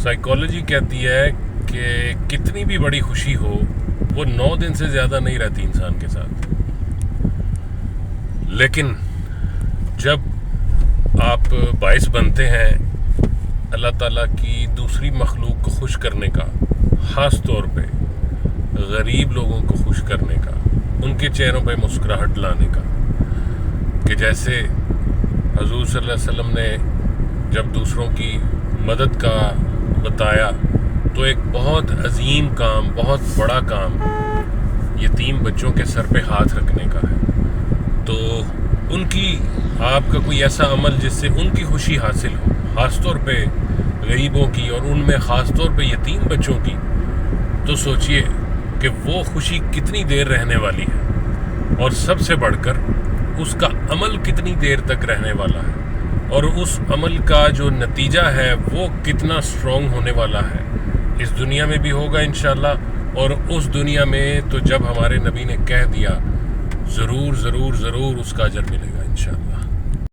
Psychology کہتی ہے کہ کتنی بھی بڑی خوشی ہو وہ 9 دن سے زیادہ نہیں رہتی انسان کے ساتھ، لیکن جب آپ باعث بنتے ہیں اللہ تعالیٰ کی دوسری مخلوق کو خوش کرنے کا، خاص طور پہ غریب لوگوں کو خوش کرنے کا، ان کے چہروں پہ مسکراہٹ لانے کا، کہ جیسے حضور صلی اللہ علیہ وسلم نے جب دوسروں کی مدد کا بتایا تو ایک بہت عظیم کام، بہت بڑا کام یتیم بچوں کے سر پہ ہاتھ رکھنے کا ہے۔ تو ان کی آپ کا کوئی ایسا عمل جس سے ان کی خوشی حاصل ہو، خاص طور پہ غریبوں کی، اور ان میں خاص طور پہ یتیم بچوں کی، تو سوچئے کہ وہ خوشی کتنی دیر رہنے والی ہے، اور سب سے بڑھ کر اس کا عمل کتنی دیر تک رہنے والا ہے، اور اس عمل کا جو نتیجہ ہے وہ کتنا اسٹرانگ ہونے والا ہے، اس دنیا میں بھی ہوگا انشاءاللہ، اور اس دنیا میں تو جب ہمارے نبی نے کہہ دیا ضرور ضرور ضرور اس کا اجر ملے گا انشاءاللہ۔